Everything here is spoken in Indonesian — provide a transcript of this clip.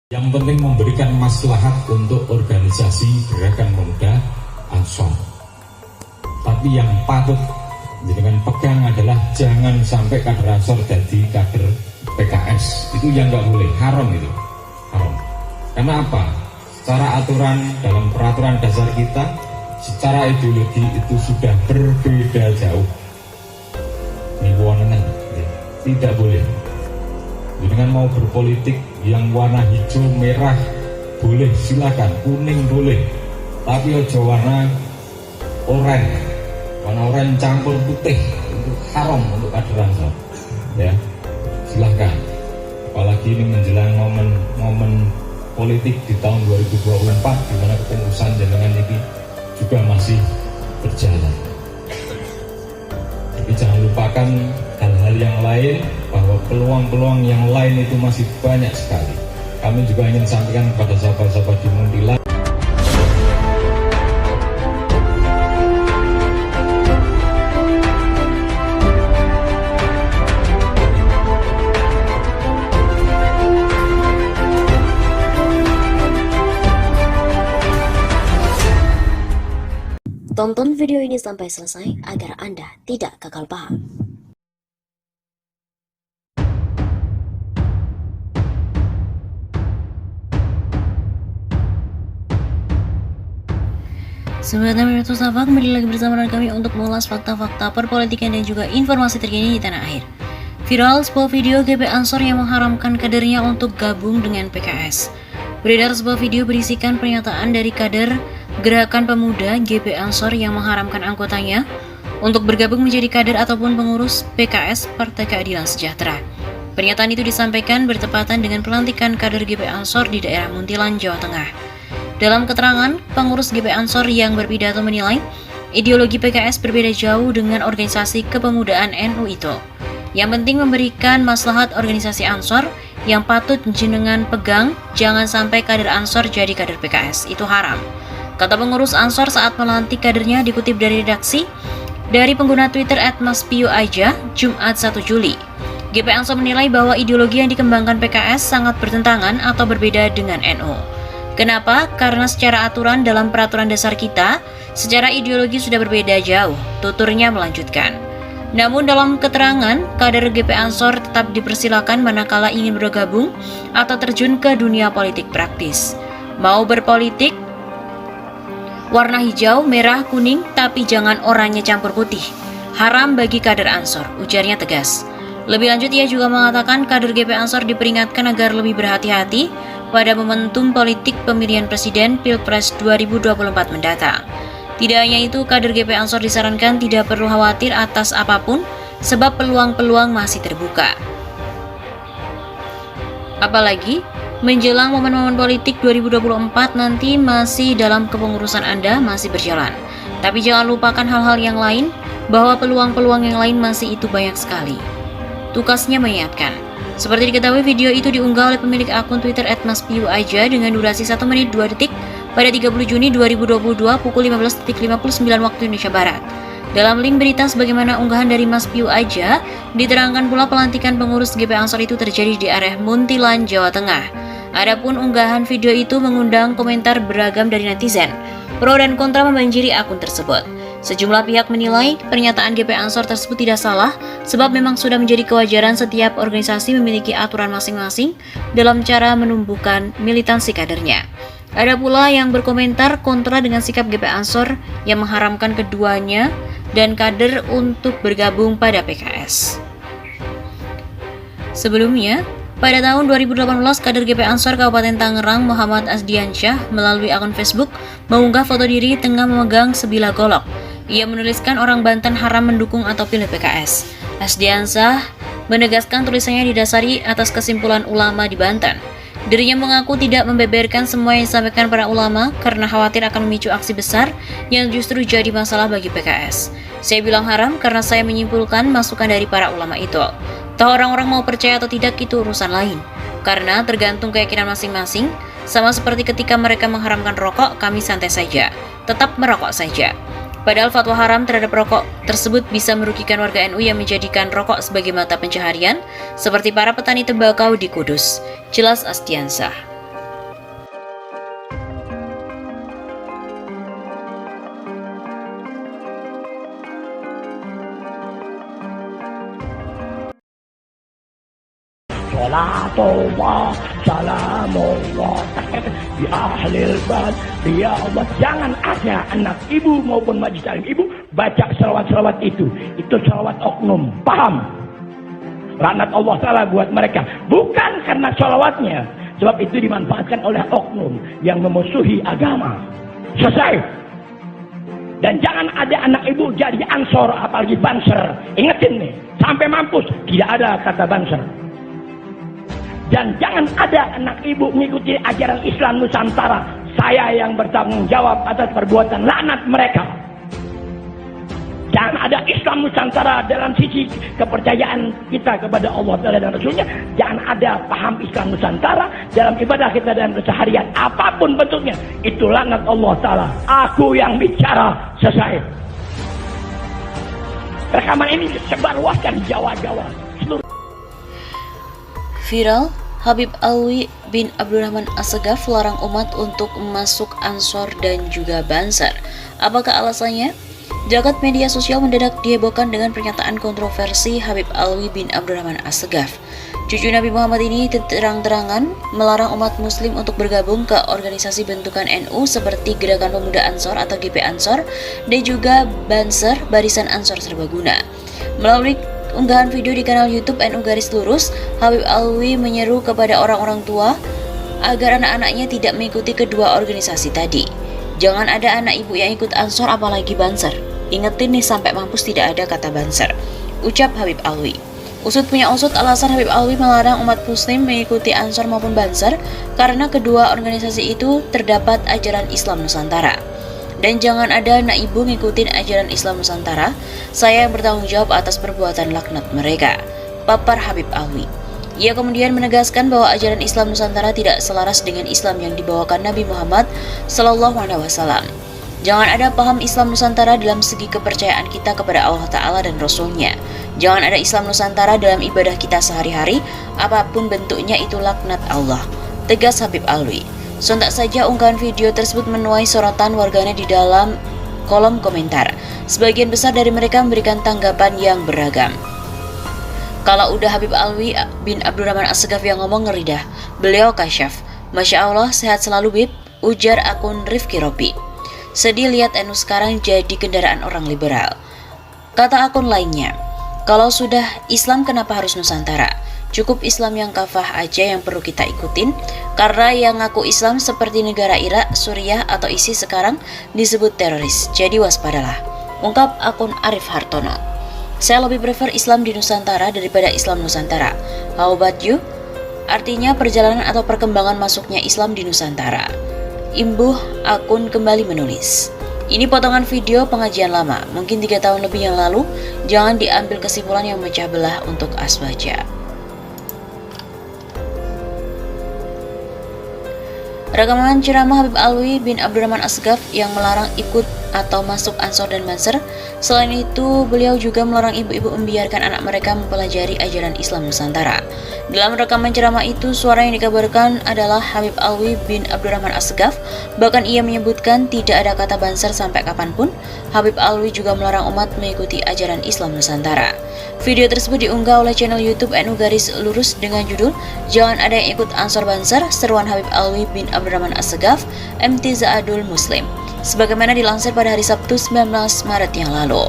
Yang penting memberikan maslahat untuk organisasi Gerakan Pemuda Ansor. Tapi yang patut dengan pegang adalah jangan sampai kader Ansor jadi kader PKS. Itu yang nggak boleh, haram itu, haram. Karena apa? Secara aturan dalam peraturan dasar kita, secara ideologi itu sudah berbeda jauh. Ini warnanya tidak boleh. Dengan mau berpolitik yang warna hijau, merah boleh, silakan, kuning boleh, tapi ojo warna oranye. Warna oranye campur putih itu haram untuk kader Ansor. Ya, silahkan. Apalagi ini menjelang momen politik di tahun 2024 di mana kepengurusan jenengan ini juga masih berjalan. Tapi jangan lupakan hal-hal yang lain, bahwa peluang-peluang yang lain itu masih banyak sekali. Kami juga ingin sampaikan kepada sahabat-sahabat di Muntilan. Tonton video ini sampai selesai agar Anda tidak gagal paham. Sobat Amerika Sahabat, kembali lagi bersama dengan kami untuk mengulas fakta-fakta perpolitikan dan juga informasi terkini di tanah air. Viral sebuah video GP Ansor yang mengharamkan kadernya untuk gabung dengan PKS. Beredar sebuah video berisikan pernyataan dari kader Gerakan Pemuda GP Ansor yang mengharamkan anggotanya untuk bergabung menjadi kader ataupun pengurus PKS Partai Keadilan Sejahtera. Pernyataan itu disampaikan bertepatan dengan pelantikan kader GP Ansor di daerah Muntilan, Jawa Tengah. Dalam keterangan, pengurus GP Ansor yang berpidato menilai ideologi PKS berbeda jauh dengan organisasi kepemudaan NU itu. Yang penting memberikan maslahat organisasi Ansor yang patut jenengan pegang, jangan sampai kader Ansor jadi kader PKS, itu haram. Kata pengurus Ansor saat melantik kadernya dikutip dari redaksi dari pengguna Twitter @maspiuaja, Jumat 1 Juli. GP Ansor menilai bahwa ideologi yang dikembangkan PKS sangat bertentangan atau berbeda dengan NU. Kenapa? Karena secara aturan dalam peraturan dasar kita, secara ideologi sudah berbeda jauh, tuturnya melanjutkan. Namun dalam keterangan, kader GP Ansor tetap dipersilakan manakala ingin bergabung atau terjun ke dunia politik praktis. Mau berpolitik, warna hijau, merah, kuning, tapi jangan oranye campur putih. Haram bagi kader Ansor, ujarnya tegas. Lebih lanjut, ia juga mengatakan kader GP Ansor diperingatkan agar lebih berhati-hati pada momentum politik pemilihan presiden Pilpres 2024 mendatang. Tidak hanya itu, kader GP Ansor disarankan tidak perlu khawatir atas apapun, sebab peluang-peluang masih terbuka. Apalagi, menjelang momen-momen politik 2024 nanti masih dalam kepengurusan Anda masih berjalan. Tapi jangan lupakan hal-hal yang lain, bahwa peluang-peluang yang lain masih itu banyak sekali. Tukasnya mengingatkan. Seperti diketahui, video itu diunggah oleh pemilik akun Twitter @maspiuaja dengan durasi 1 menit 2 detik pada 30 Juni 2022 pukul 15.59 waktu Indonesia Barat. Dalam link berita sebagaimana unggahan dari Maspiuaja, diterangkan pula pelantikan pengurus GP Ansor itu terjadi di area Muntilan, Jawa Tengah. Adapun unggahan video itu mengundang komentar beragam dari netizen. Pro dan kontra membanjiri akun tersebut. Sejumlah pihak menilai pernyataan GP Ansor tersebut tidak salah, sebab memang sudah menjadi kewajaran setiap organisasi memiliki aturan masing-masing dalam cara menumbuhkan militansi kadernya. Ada pula yang berkomentar kontra dengan sikap GP Ansor yang mengharamkan keduanya dan kader untuk bergabung pada PKS. Sebelumnya, pada tahun 2018, kader GP Ansor Kabupaten Tangerang Muhammad Asdiansyah melalui akun Facebook mengunggah foto diri tengah memegang sebilah golok. Ia menuliskan orang Banten haram mendukung atau pilih PKS. Asdiansyah menegaskan tulisannya didasari atas kesimpulan ulama di Banten. Dirinya mengaku tidak membeberkan semua yang disampaikan para ulama karena khawatir akan memicu aksi besar yang justru jadi masalah bagi PKS. Saya bilang haram karena saya menyimpulkan masukan dari para ulama itu. Toh orang-orang mau percaya atau tidak itu urusan lain. Karena tergantung keyakinan masing-masing, sama seperti ketika mereka mengharamkan rokok, kami santai saja, tetap merokok saja. Padahal fatwa haram terhadap rokok tersebut bisa merugikan warga NU yang menjadikan rokok sebagai mata pencaharian, seperti para petani tembakau di Kudus. Jelas Asdiansyah. Salatullah, salamullah di ahlil bad. Ya Allah, jangan ada anak ibu maupun majlis taklim ibu baca selawat-selawat itu. Itu selawat oknum, paham? Laknat Allah Ta'ala buat mereka. Bukan karena selawatnya, sebab itu dimanfaatkan oleh oknum yang memusuhi agama. Selesai. Dan jangan ada anak ibu jadi ansor, apalagi banser. Ingetin nih, sampai mampus tidak ada kata banser. Dan jangan ada anak ibu mengikuti ajaran Islam Nusantara. Saya yang bertanggung jawab atas perbuatan laknat mereka. Jangan ada Islam Nusantara dalam sisi kepercayaan kita kepada Allah Ta'ala dan Rasulnya. Jangan ada paham Islam Nusantara dalam ibadah kita dan keseharian. Apapun bentuknya, itu laknat Allah Ta'ala. Aku yang bicara, selesai. Rekaman ini disebarluaskan di Jawa-Jawa. Viral, Habib Alwi bin Abdurrahman As-Segaf larang umat untuk masuk Ansor dan juga Banser. Apakah alasannya? Jagat media sosial mendadak dihebohkan dengan pernyataan kontroversi Habib Alwi bin Abdurrahman As-Segaf. Cucu Nabi Muhammad ini terang-terangan melarang umat muslim untuk bergabung ke organisasi bentukan NU seperti Gerakan Pemuda Ansor atau GP Ansor dan juga Banser Barisan Ansor Serbaguna. Melalui unggahan video di kanal YouTube NU Garis Lurus, Habib Alwi menyeru kepada orang-orang tua agar anak-anaknya tidak mengikuti kedua organisasi tadi. Jangan ada anak ibu yang ikut Ansor apalagi Banser. Ingetin nih sampai mampus tidak ada kata Banser, ucap Habib Alwi. Usut punya usut, alasan Habib Alwi melarang umat muslim mengikuti Ansor maupun Banser karena kedua organisasi itu terdapat ajaran Islam Nusantara. Dan jangan ada anak ibu ngikutin ajaran Islam Nusantara, saya yang bertanggung jawab atas perbuatan laknat mereka, papar Habib Alwi. Ia kemudian menegaskan bahwa ajaran Islam Nusantara tidak selaras dengan Islam yang dibawakan Nabi Muhammad SAW. Jangan ada paham Islam Nusantara dalam segi kepercayaan kita kepada Allah Ta'ala dan Rasulnya. Jangan ada Islam Nusantara dalam ibadah kita sehari-hari, apapun bentuknya itu laknat Allah, tegas Habib Alwi. Sontak saja unggahan video tersebut menuai sorotan warganet di dalam kolom komentar. Sebagian besar dari mereka memberikan tanggapan yang beragam. Kalau udah Habib Alwi bin Abdurrahman As-Segaf yang ngomong, ngeri dah. Beliau kasyaf. Masya Allah, sehat selalu Bib, ujar akun Rifki Ropi. Sedih lihat NU sekarang jadi kendaraan orang liberal. Kata akun lainnya, kalau sudah Islam kenapa harus Nusantara? Cukup Islam yang kafah aja yang perlu kita ikutin, karena yang ngaku Islam seperti negara Irak, Suriah, atau ISIS sekarang disebut teroris, jadi waspadalah, ungkap akun Arif Hartono. Saya lebih prefer Islam di Nusantara daripada Islam Nusantara. How about you? Artinya perjalanan atau perkembangan masuknya Islam di Nusantara. Imbuh akun kembali menulis, ini potongan video pengajian lama, mungkin 3 tahun lebih yang lalu, jangan diambil kesimpulan yang memecah belah untuk asbaja. Rekaman ceramah Habib Alwi bin Abdurrahman As-Segaf yang melarang ikut atau masuk Ansor dan Banser. Selain itu, beliau juga melarang ibu-ibu membiarkan anak mereka mempelajari ajaran Islam Nusantara. Dalam rekaman ceramah itu, suara yang dikabarkan adalah Habib Alwi bin Abdurrahman As-Segaf. Bahkan ia menyebutkan tidak ada kata Banser sampai kapanpun. Habib Alwi juga melarang umat mengikuti ajaran Islam Nusantara. Video tersebut diunggah oleh channel YouTube NU Garis Lurus dengan judul Jangan Ada Yang Ikut Ansor Banser, seruan Habib Alwi bin Abdurrahman As-Segaf, MT Za'adul Muslim, sebagaimana dilansir pada hari Sabtu 19 Maret yang lalu.